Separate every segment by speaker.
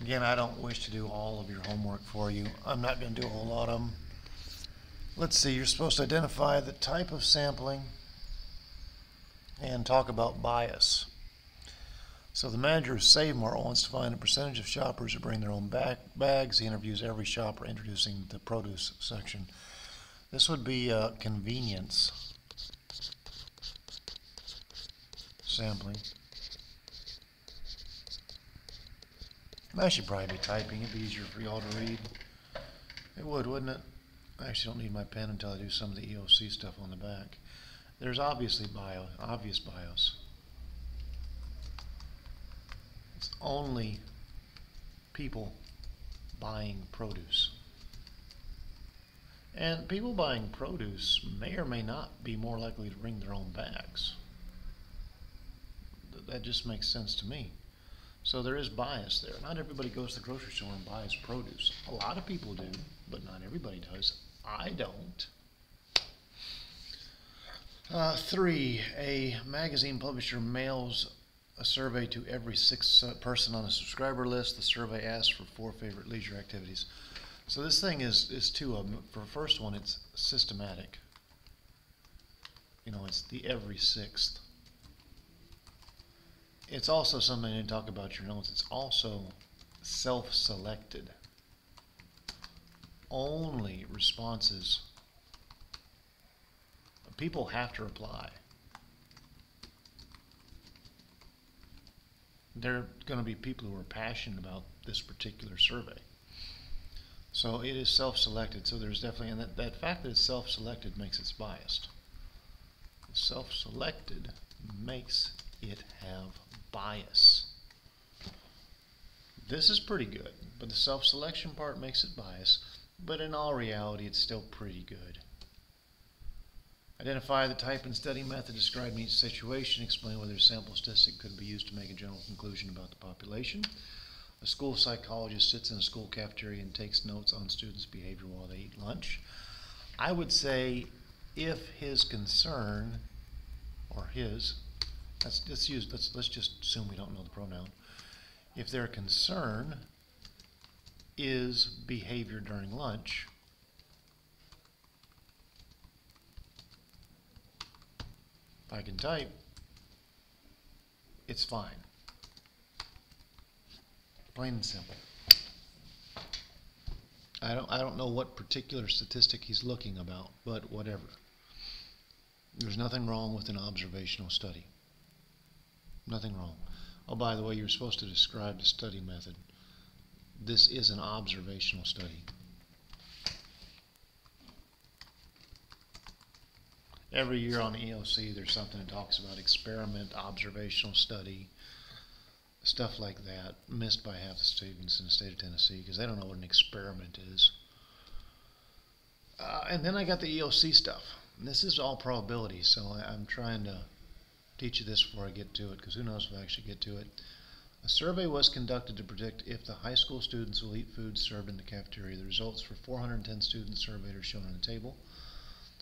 Speaker 1: Again, I don't wish to do all of your homework for you. I'm not going to do a whole lot of them. Let's see, you're supposed to identify the type of sampling and talk about bias. So the manager of Save Mart wants to find a percentage of shoppers who bring their own bags. He interviews every shopper introducing the produce section. This would be convenience sampling. I should probably be typing. It'd be easier for y'all to read. It would, wouldn't it? I actually don't need my pen until I do some of the EOC stuff on the back. There's obviously obvious bias. It's only people buying produce. And people buying produce may or may not be more likely to bring their own bags. That just makes sense to me. So there is bias there. Not everybody goes to the grocery store and buys produce. A lot of people do, but not everybody does. I don't. 3, a magazine publisher mails a survey to every 6 person on a subscriber list. The survey asks for 4 favorite leisure activities. So this thing is 2 of them. For the first one, it's systematic. You know, it's the every 6th. It's also something I didn't talk about your notes. It's also self-selected. Only responses. People have to reply. There are going to be people who are passionate about this particular survey. So it is self-selected. So there's definitely, and that fact that it's self-selected makes it biased. Self-selected makes it have bias. This is pretty good, but the self-selection part makes it biased. But in all reality, it's still pretty good. Identify the type and study method described in each situation. Explain whether a sample statistic could be used to make a general conclusion about the population. A school psychologist sits in a school cafeteria and takes notes on students' behavior while they eat lunch. I would say if his concern, or his, let's just assume we don't know the pronoun. If their concern is behavior during lunch, if I can type, it's fine. Plain and simple. I don't know what particular statistic he's looking about, but whatever. There's nothing wrong with an observational study. Nothing wrong. Oh, by the way, you're supposed to describe the study method. This is an observational study. Every year on the EOC, there's something that talks about experiment, observational study, stuff like that, missed by half the students in the state of Tennessee because they don't know what an experiment is. And then I got the EOC stuff. And this is all probability, so I'm trying to teach you this before I get to it, because who knows if I actually get to it. A survey was conducted to predict if the high school students will eat food served in the cafeteria. The results for 410 students surveyed are shown on the table.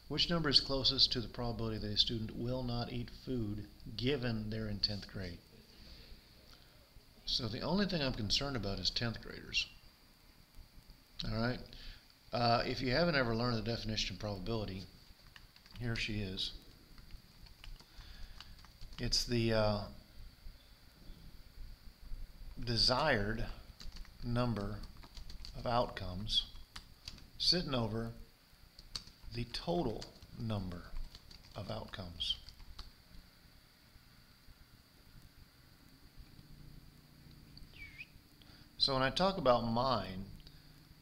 Speaker 1: Which number is closest to the probability that a student will not eat food given they're in 10th grade? So the only thing I'm concerned about is 10th graders. All right. If you haven't ever learned the definition of probability, here she is. It's the desired number of outcomes sitting over the total number of outcomes. So when I talk about mine,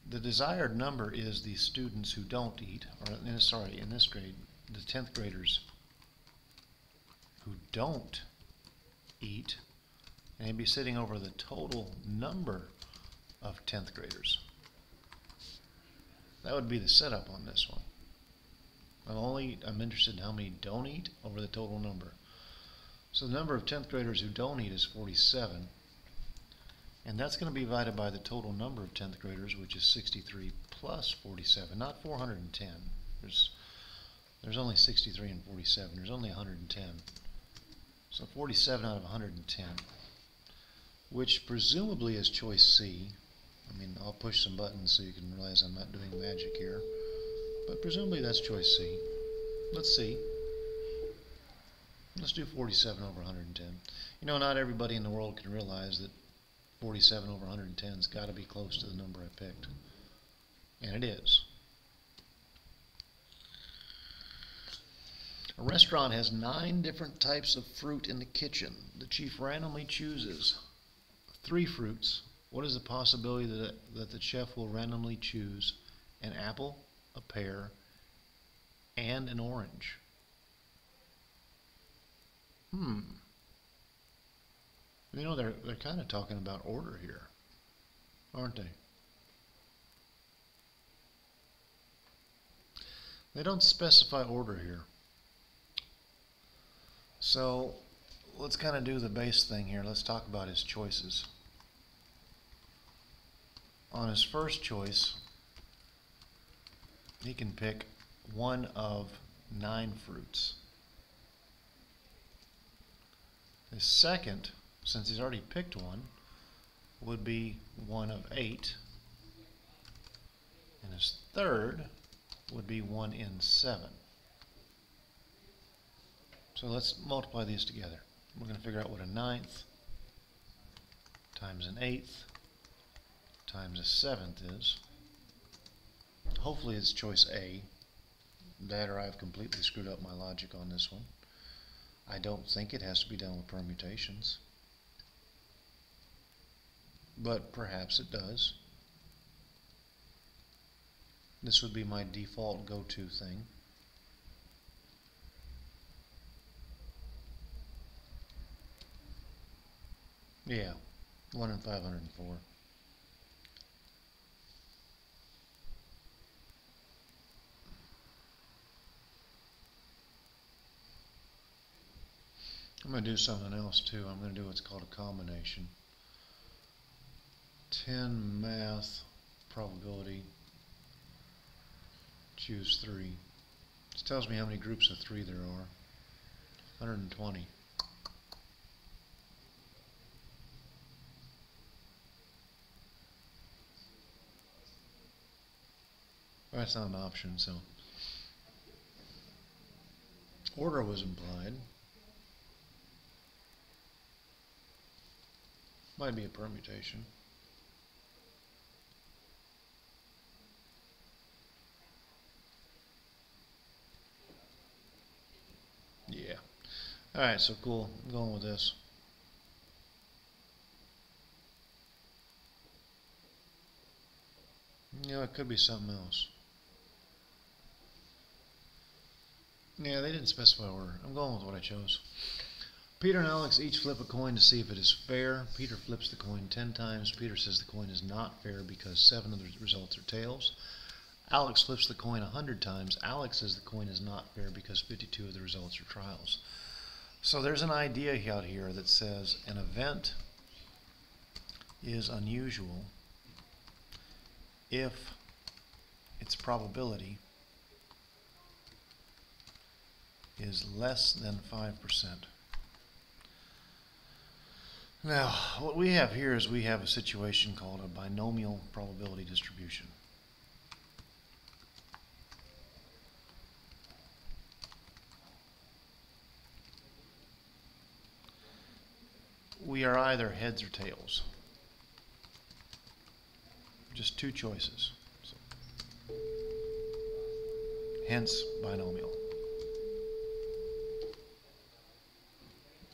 Speaker 1: the desired number is the students who don't eat, or in this grade, the 10th graders who don't eat, and they'd be sitting over the total number of 10th graders. That would be the setup on this one. I'm interested in how many don't eat over the total number. So the number of 10th graders who don't eat is 47. And that's going to be divided by the total number of 10th graders, which is 63 plus 47, not 410. There's only 63 and 47. There's only 110. So 47 out of 110. which presumably is choice C. I mean, I'll push some buttons so you can realize I'm not doing magic here. But presumably that's choice C. Let's see. Let's do 47 over 110. You know, not everybody in the world can realize that 47 over 110 has got to be close to the number I picked. And it is. A restaurant has 9 different types of fruit in the kitchen. The chief randomly chooses 3 fruits. What is the possibility that the chef will randomly choose an apple, a pear, and an orange? You know, they're kind of talking about order here, aren't they? They don't specify order here. So let's kind of do the base thing here. Let's talk about his choices. On his first choice, he can pick one of 9 fruits. His second, since he's already picked one, would be one of 8. And his third would be 1 in 7. So let's multiply these together. We're going to figure out what a 9th times an 8th times a 7th is. Hopefully it's choice A. That or I've completely screwed up my logic on this one. I don't think it has to be done with permutations. But perhaps it does. This would be my default go-to thing. Yeah, 1 in 504. I'm going to do something else too. I'm going to do what's called a combination. 10 math probability, choose 3. This tells me how many groups of 3 there are. 120. That's not an option, so order was implied. Might be a permutation. Yeah. Alright, so cool. I'm going with this. You know, it could be something else. Yeah, they didn't specify order. I'm going with what I chose. Peter and Alex each flip a coin to see if it is fair. Peter flips the coin 10 times. Peter says the coin is not fair because 7 of the results are tails. Alex flips the coin 100 times. Alex says the coin is not fair because 52 of the results are trials. So there's an idea out here that says an event is unusual if its probability is less than 5%. Now, what we have here is we have a situation called a binomial probability distribution. We are either heads or tails. Just 2 choices. So, hence binomial.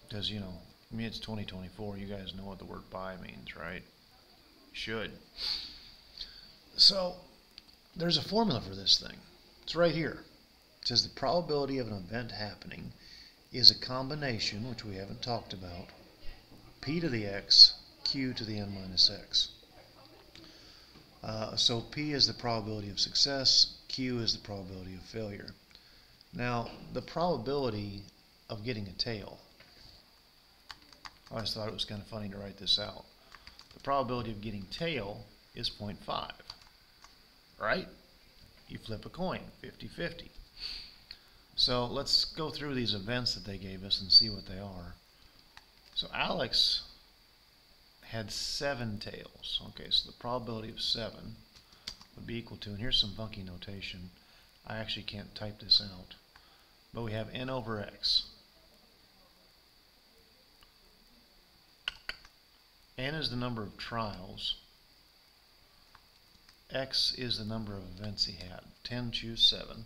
Speaker 1: Because, you know, I mean, it's 2024. You guys know what the word bi means, right? Should. So, there's a formula for this thing. It's right here. It says the probability of an event happening is a combination, which we haven't talked about, p to the x, q to the n minus x. So p is the probability of success, q is the probability of failure. Now, the probability of getting a tail, I always thought it was kind of funny to write this out. The probability of getting tail is 0.5, right? You flip a coin, 50-50. So let's go through these events that they gave us and see what they are. So Alex had 7 tails. Okay, so the probability of 7 would be equal to, and here's some funky notation. I actually can't type this out. But we have n over x. N is the number of trials. X is the number of events he had. 10, choose 7.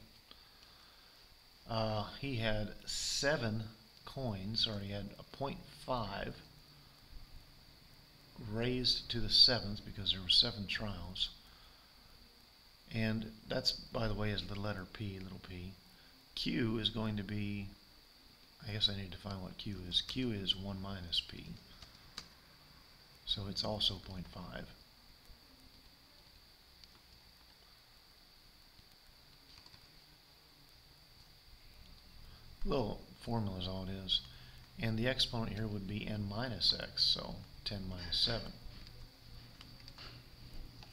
Speaker 1: He had 7 coins, or he had a 0.5 raised to the 7th because there were 7 trials. And that's, by the way, is the letter P, little p. Q is going to be, I guess I need to find what Q is. Q is 1 minus P. So it's also 0.5. Little formula is all it is. And the exponent here would be n minus x, so 10 minus 7.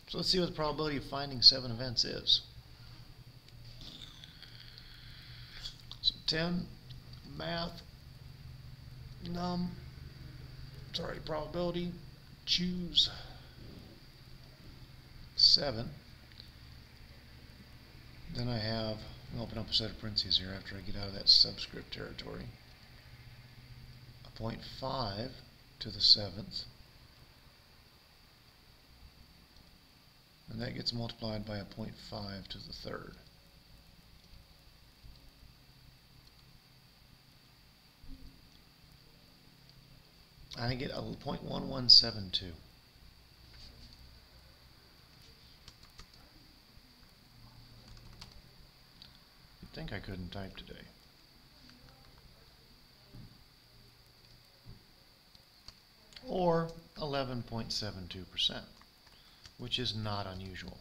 Speaker 1: So let's see what the probability of finding 7 events is. So 10, math, probability, choose 7. Then I have, I'll open up a set of parentheses here after I get out of that subscript territory. A 0.5 to the 7th. And that gets multiplied by a 0.5 to the 3rd. I get a 0.1172. You'd think I couldn't type today. Or 11.72%, which is not unusual.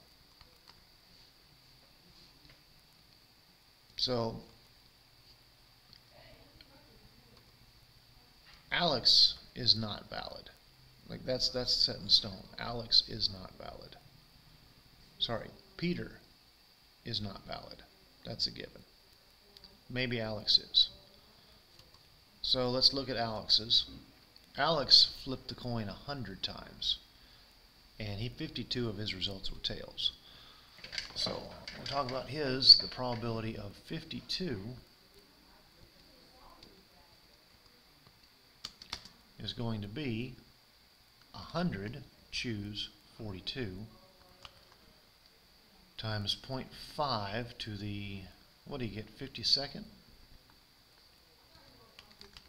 Speaker 1: So Alex is not valid. Like that's set in stone. Alex is not valid. Sorry, Peter is not valid. That's a given. Maybe Alex is. So let's look at Alex's. Alex flipped the coin 100 times, and 52 of his results were tails. So we'll talk about his. The probability of 52 is going to be 100, choose 42, times 0.5 to the, what do you get, 52nd?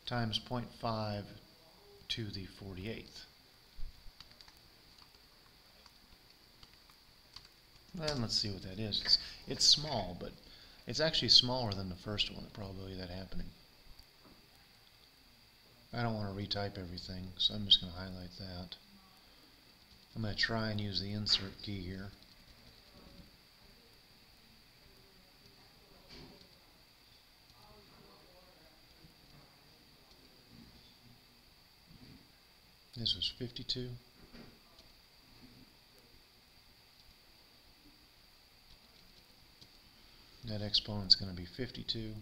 Speaker 1: Times 0.5 to the 48th. And let's see what that is. It's small, but it's actually smaller than the first one, the probability of that happening. I don't want to retype everything, so I'm just going to highlight that. I'm going to try and use the insert key here. This was 52. That exponent's going to be 52.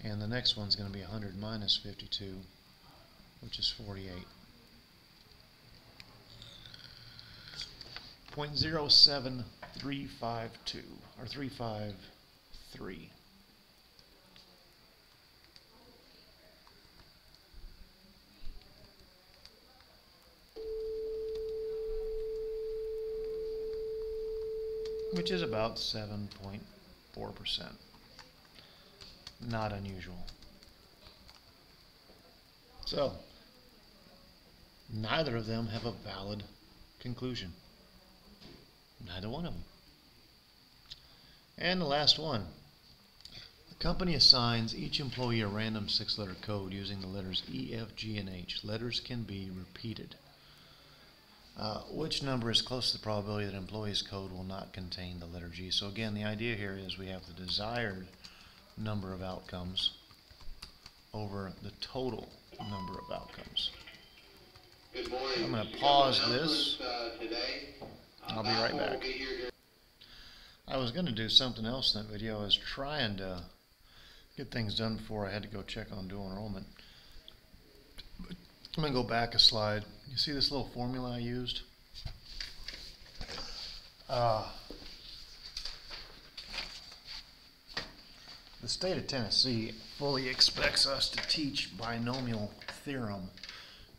Speaker 1: And the next one's going to be 100 minus 52, which is 48. 0.07352, or 353. Which is about 7.4%. Not unusual. So, neither of them have a valid conclusion. Neither one of them. And the last one. The company assigns each employee a random 6-letter code using the letters E, F, G, and H. Letters can be repeated. Which number is close to the probability that an employee's code will not contain the letter G? So again, the idea here is we have the desired number of outcomes over the total number of outcomes.
Speaker 2: Good morning.
Speaker 1: I'm going to pause this. I'll be right back. I was going to do something else in that video. I was trying to Get things done before I had to go check on dual enrollment. I'm going to go back a slide. You see this little formula I used? The state of Tennessee fully expects us to teach binomial theorem.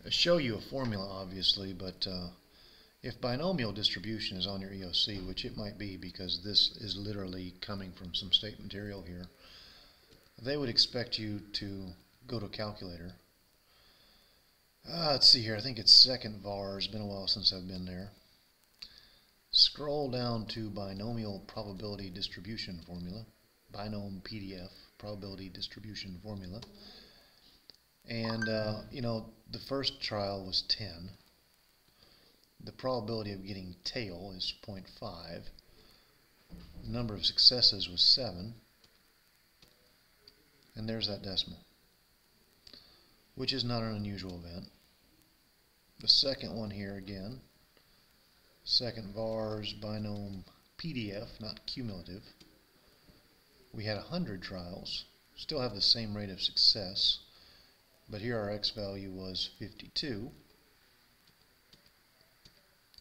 Speaker 1: I show you a formula, obviously, but if binomial distribution is on your EOC, which it might be because this is literally coming from some state material here, they would expect you to go to a calculator. Let's see here, I think it's second var. It's been a while since I've been there. Scroll down to binomial probability distribution formula. Binom PDF, probability distribution formula. And, you know, the first trial was 10. The probability of getting tail is 0.5. The number of successes was 7. And there's that decimal, which is not an unusual event. The second one here again, second VARS binom PDF, not cumulative. We had 100 trials, still have the same rate of success, but here our X value was 52,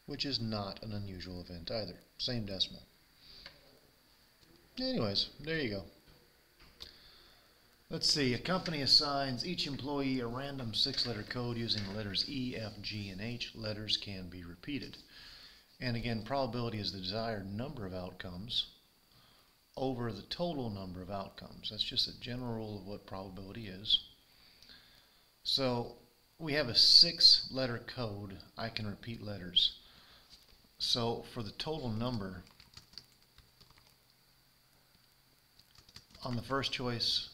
Speaker 1: which is not an unusual event either. Same decimal. Anyways, there you go. Let's see, a company assigns each employee a random 6-letter code using the letters E, F, G, and H. Letters can be repeated. And again, probability is the desired number of outcomes over the total number of outcomes. That's just a general rule of what probability is. So we have a 6-letter code. I can repeat letters. So for the total number, on the first choice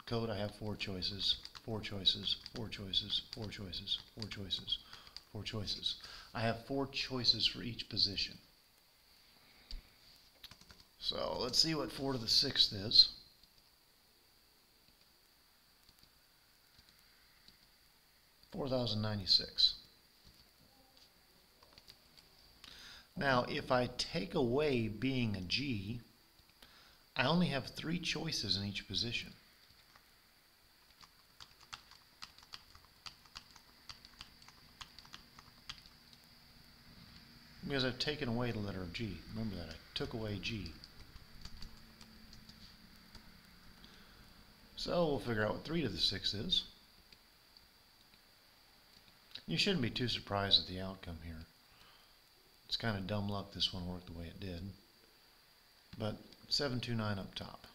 Speaker 1: code I have 4 choices, 4 choices, 4 choices, 4 choices, 4 choices, 4 choices. I have 4 choices for each position. So let's see what 4 to the 6th is. $4,096. Now, if I take away being a G, I only have 3 choices in each position. Because I've taken away the letter of G. Remember that, I took away G. So we'll figure out what 3 to the 6th is. You shouldn't be too surprised at the outcome here. It's kind of dumb luck this one worked the way it did. But 729 up top.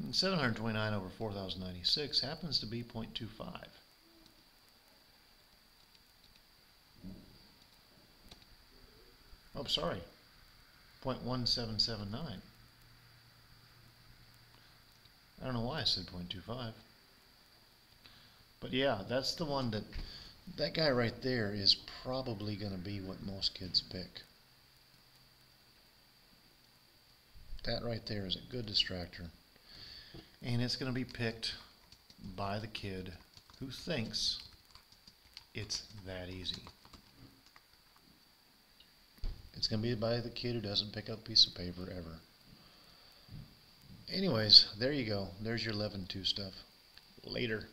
Speaker 1: And 729 over 4,096 happens to be 0.25. Oh, sorry, 0.1779. I don't know why I said 0.25. But yeah, that's the one that guy right there is probably going to be what most kids pick. That right there is a good distractor. And it's going to be picked by the kid who thinks it's that easy. It's going to be by the kid who doesn't pick up a piece of paper ever. Anyways, there you go. There's your 11-2 stuff. Later.